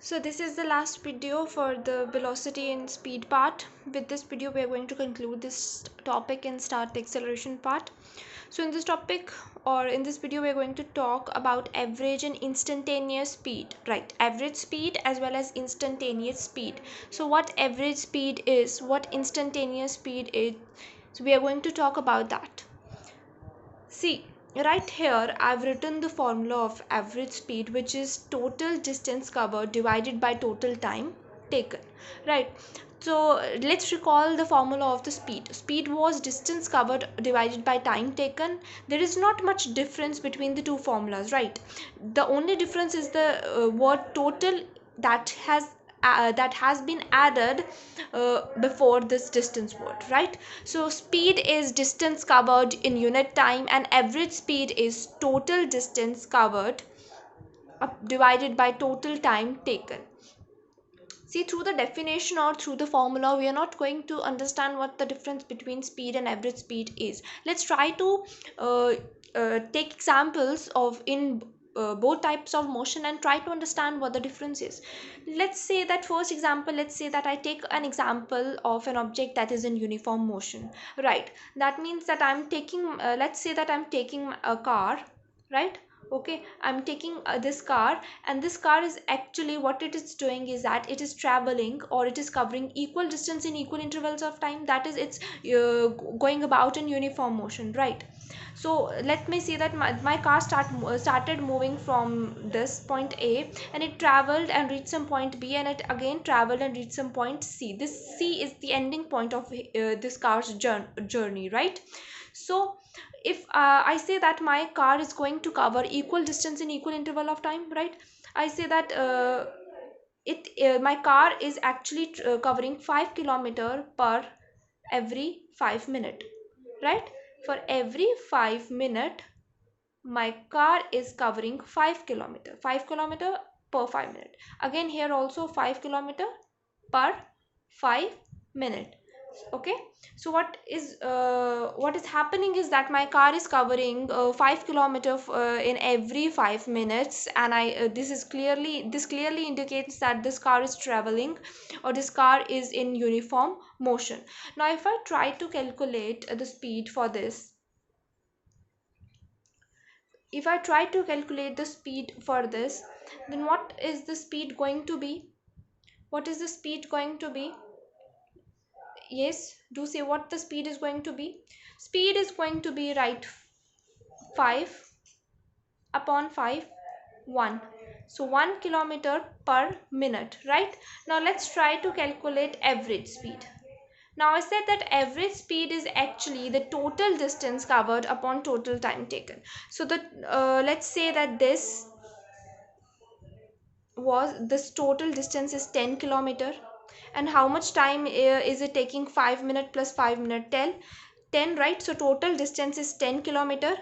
So this is the last video for the velocity and speed part. With this video we are going to conclude this topic and start the acceleration part. So in this topic or in this video we are going to talk about average and instantaneous speed, right? Average speed as well as instantaneous speed. So what average speed is, what instantaneous speed is, so we are going to talk about that. See, right here I've written the formula of average speed, which is total distance covered divided by total time taken, right? So let's recall the formula of the speed. Speed was distance covered divided by time taken. There is not much difference between the two formulas, right? The only difference is the word total that has been added before this distance word, right? So speed is distance covered in unit time and average speed is total distance covered divided by total time taken. See, through the definition or through the formula we are not going to understand what the difference between speed and average speed is. Let's try to uh, take examples of in both types of motion and try to understand what the difference is. Let's say that first example, let's say that I take an example of an object that is in uniform motion, right? That means that I'm taking let's say that I'm taking a car, right? Okay, I'm taking this car, and this car is actually, what it is doing is that it is traveling or it is covering equal distance in equal intervals of time. That is, it's going about in uniform motion, right? So let me see that my car started moving from this point A, and it traveled and reached some point B, and it again traveled and reached some point C. This C is the ending point of this car's journey, right? So if I say that my car is going to cover equal distance in equal interval of time, right? I say that it my car is actually covering 5 kilometer per every 5 minute, right? For every 5 minute my car is covering 5 kilometer per 5 minute. Again here also 5 kilometer per 5 minute. Okay, so what is happening is that my car is covering 5 kilometer in every 5 minutes, and I this clearly indicates that this car is traveling or this car is in uniform motion. Now if I try to calculate the speed for this, if I try to calculate the speed for this, then what is the speed going to be? What is the speed going to be? Yes, do say what the speed is going to be. Speed is going to be, right, 5 upon 5, 1. So 1 kilometer per minute, right? Now let's try to calculate average speed. Now I said that average speed is actually the total distance covered upon total time taken. So the let's say that this total distance is 10 kilometer, and how much time is it taking? 5 minute plus 5 minute, 10, right? So total distance is 10 kilometer,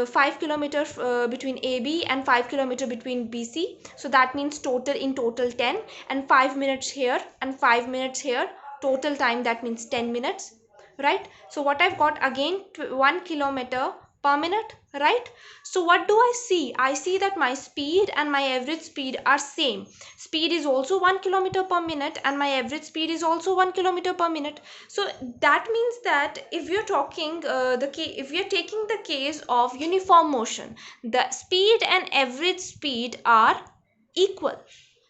5 kilometer between AB and 5 kilometer between BC. So that means total 10, and 5 minutes here and 5 minutes here, total time, that means 10 minutes, right? So what I've got again, 1 kilometer per minute, right? So what do I see? I see that my speed and my average speed are same. Speed is also 1 kilometer per minute and my average speed is also 1 kilometer per minute. So that means that if you're talking if we are taking the case of uniform motion, the speed and average speed are equal,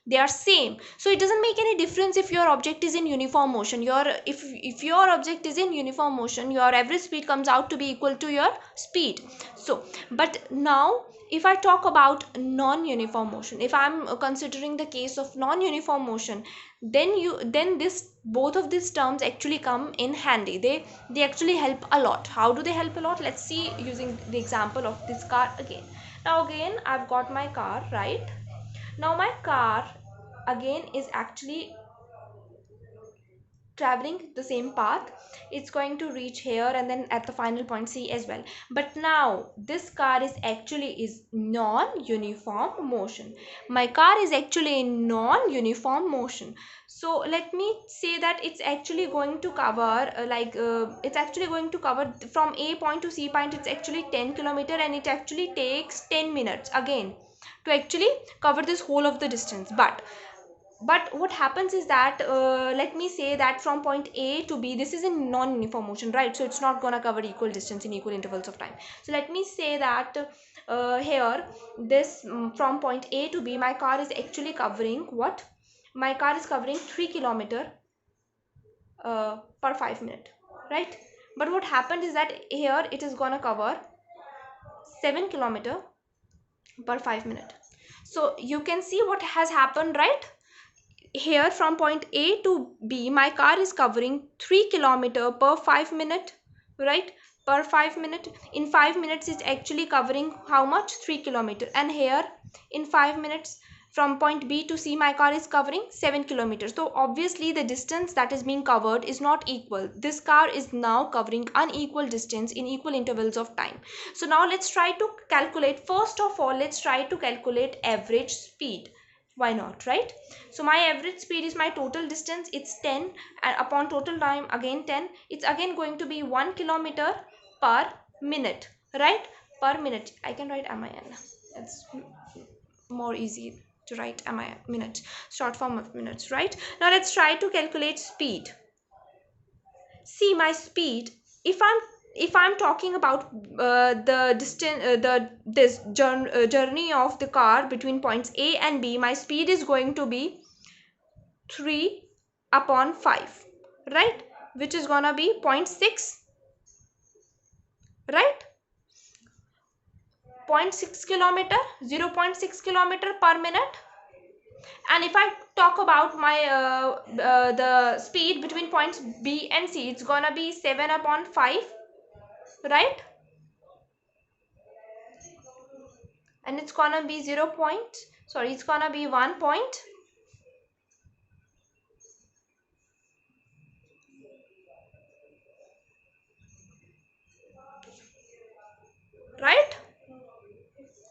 they are same. So it doesn't make any difference if your object is in uniform motion. If your object is in uniform motion, your average speed comes out to be equal to your speed. So but now if I talk about non-uniform motion, if I'm considering the case of non-uniform motion, then this both of these terms actually come in handy. They actually help a lot. How do they help a lot? Let's see using the example of this car again. Now again I've got my car, right? Now my car again is actually traveling the same path. It's going to reach here and then at the final point C as well. But now this car is non-uniform motion. My car is actually in non-uniform motion. So let me say that it's actually going to cover it's actually going to cover from A point to C point. It's actually 10 kilometer and it actually takes 10 minutes again to actually cover this whole of the distance. But what happens is that let me say that from point A to B, this is in non-uniform motion, right? So it's not gonna cover equal distance in equal intervals of time. So let me say that here this from point A to B, my car is actually covering what? My car is covering 3 kilometer per 5 minutes, right? But what happened is that here it is gonna cover 7 kilometer per 5 minutes. So you can see what has happened, right? Here from point A to B, my car is covering 3 kilometer per 5 minute, right? Per 5 minute. In 5 minutes it's actually covering how much? 3 kilometer. And here in 5 minutes from point B to C, my car is covering 7 kilometers. So obviously the distance that is being covered is not equal. This car is now covering unequal distance in equal intervals of time. So now let's try to calculate. First of all, let's try to calculate average speed. Why not, right? So my average speed is my total distance, it's 10, and upon total time again 10, it's again going to be 1 kilometer per minute, right? Per minute. I can write min. It's more easy to write min, minute, short form of minutes, right? Now let's try to calculate speed. See my speed, if I'm talking about the distance, this journey of the car between points A and B, my speed is going to be 3 upon 5, right? Which is gonna be 0.6, right? 0.6 kilometer, 0.6 kilometer per minute. And if I talk about my the speed between points B and C, it's gonna be 7 upon 5, right? And it's gonna be 0 point, sorry, it's gonna be 1 point, right?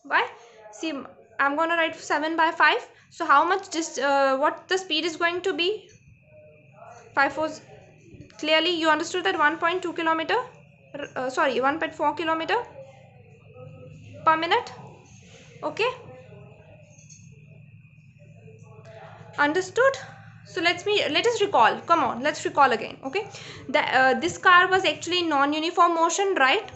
Why? See, I'm gonna write 7 by 5. So how much what the speed is going to be? 5 was clearly you understood that 1.2 kilometer, sorry, 1.4 kilometer per minute. Okay, understood? So let us recall, come on, let's recall again. Okay, this car was actually non-uniform motion, right?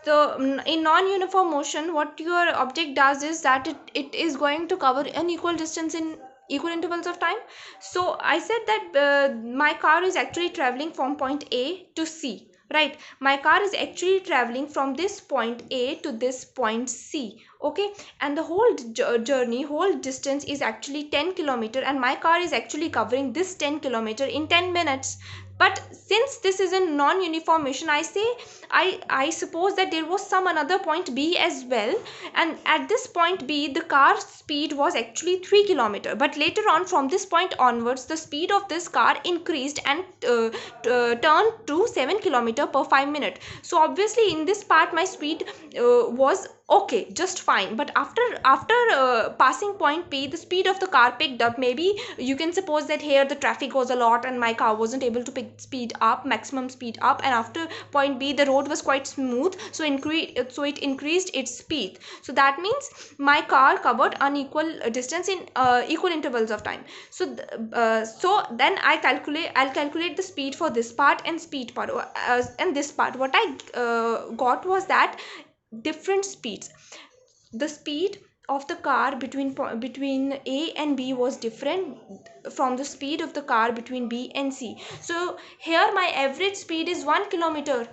So in non-uniform motion, what your object does is that it is going to cover unequal distance in equal intervals of time. So I said that my car is actually traveling from point A to C, right? My car is actually traveling from this point A to this point C, okay? And the whole journey, whole distance is actually 10 kilometer, and my car is actually covering this 10 kilometer in 10 minutes. But since this is a non-uniform motion, I say I suppose that there was some another point B as well, and at this point B the car speed was actually 3 kilometer, but later on from this point onwards the speed of this car increased and turned to 7 kilometer per 5 minute. So obviously in this part my speed was okay, just fine. But after passing point P, the speed of the car picked up. Maybe you can suppose that here the traffic was a lot and my car wasn't able to pick speed up, maximum speed up, and after point B the road was quite smooth, so it increased its speed. So that means my car covered unequal distance in equal intervals of time. So so then I'll calculate the speed for this part and speed part, and this part what I got was that different speeds. The speed of the car between A and B was different from the speed of the car between B and C. So here my average speed is 1 kilometer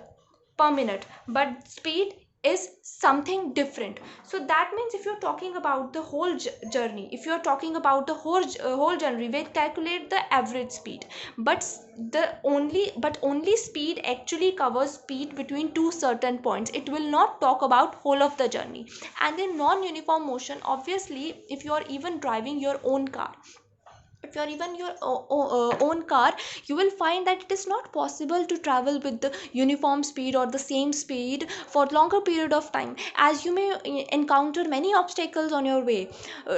per minute, but speed is something different. So that means if you're talking about the whole journey, if you're talking about the whole journey, we calculate the average speed, but only speed actually covers speed between two certain points. It will not talk about whole of the journey. And in non-uniform motion, obviously if you are even driving your own car, if you're even your own car, you will find that it is not possible to travel with the uniform speed or the same speed for longer period of time, as you may encounter many obstacles on your way,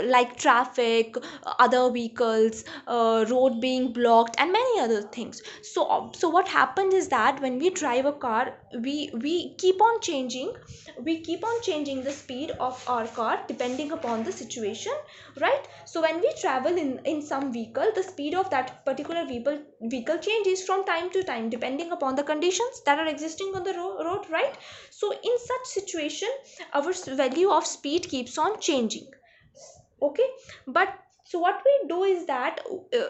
like traffic, other vehicles, road being blocked, and many other things. So what happens is that when we drive a car, we keep on changing, the speed of our car depending upon the situation, right? So when we travel in some vehicle, the speed of that particular vehicle changes from time to time depending upon the conditions that are existing on the road, right? So in such situation, our value of speed keeps on changing. Okay, but so what we do is that,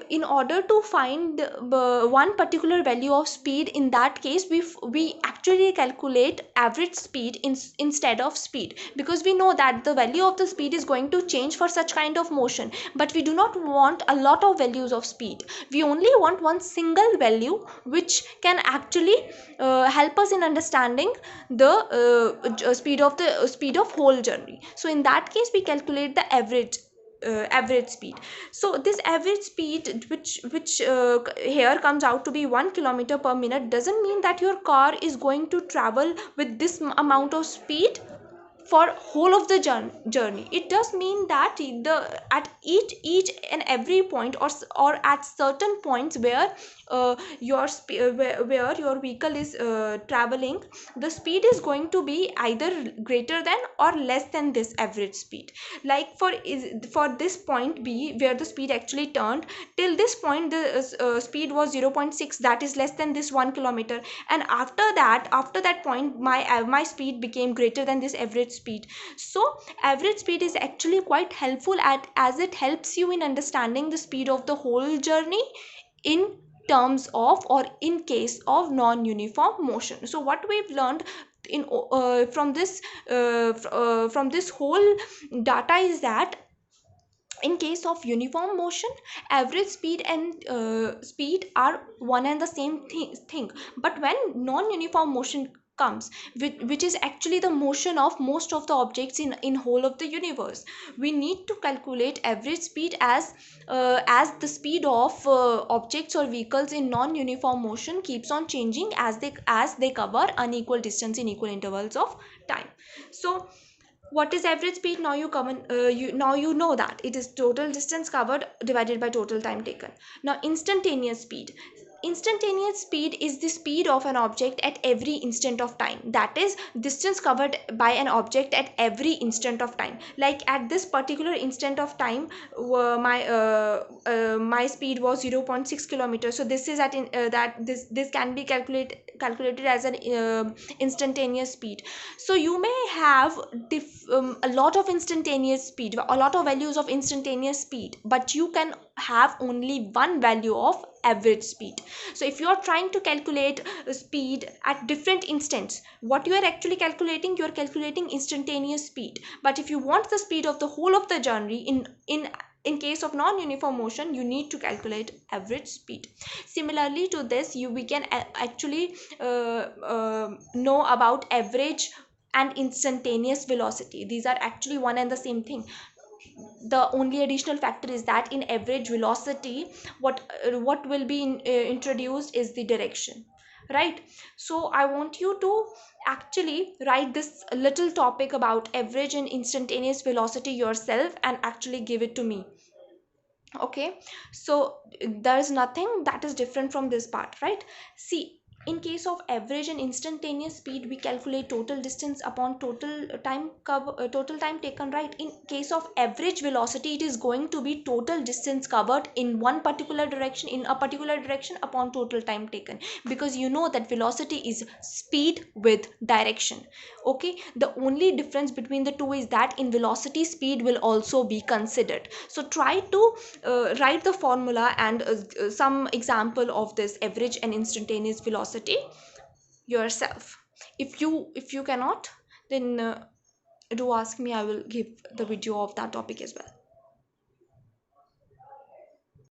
in order to find one particular value of speed, in that case we actually calculate average speed instead of speed, because we know that the value of the speed is going to change for such kind of motion, but we do not want a lot of values of speed. We only want one single value which can actually help us in understanding the speed of whole journey. So in that case we calculate the average speed. So this average speed, which here comes out to be 1 kilometer per minute, doesn't mean that your car is going to travel with this amount of speed for whole of the journey. It does mean that at each and every point, or at certain points where where your vehicle is traveling, the speed is going to be either greater than or less than this average speed. Like for this point B, where the speed actually turned, till this point the speed was 0.6, that is less than this 1 kilometer, and after that point my speed became greater than this average speed. So average speed is actually quite helpful as it helps you in understanding the speed of the whole journey in terms of, or in case of, non-uniform motion. So what we've learned from this whole data is that in case of uniform motion, average speed and speed are one and the same thing. But when non-uniform motion comes, which is actually the motion of most of the objects in whole of the universe, we need to calculate average speed as the speed of objects or vehicles in non-uniform motion keeps on changing as they cover unequal distance in equal intervals of time. So what is average speed? Now you know that it is total distance covered divided by total time taken. Now instantaneous speed is the speed of an object at every instant of time, that is distance covered by an object at every instant of time. Like at this particular instant of time, my speed was 0.6 kilometers. So this is this can be calculated as an instantaneous speed. So you may have a lot of instantaneous speed, a lot of values of instantaneous speed, but you can have only one value of average speed. So if you are trying to calculate speed at different instants, what you are actually calculating, you are calculating instantaneous speed. But if you want the speed of the whole of the journey in case of non-uniform motion, you need to calculate average speed. Similarly to this, we can actually know about average and instantaneous velocity. These are actually one and the same thing. The only additional factor is that in average velocity, what will be introduced is the direction, right? So I want you to actually write this little topic about average and instantaneous velocity yourself and actually give it to me. Okay, so there is nothing that is different from this part, right? See, in case of average and instantaneous speed, we calculate total distance upon total time taken, right? In case of average velocity, it is going to be total distance covered in one particular direction, in a particular direction, upon total time taken, because you know that velocity is speed with direction. Okay, the only difference between the two is that in velocity, speed will also be considered. So try to write the formula and some example of this average and instantaneous velocity yourself. If you cannot, then do ask me. I will give the video of that topic as well.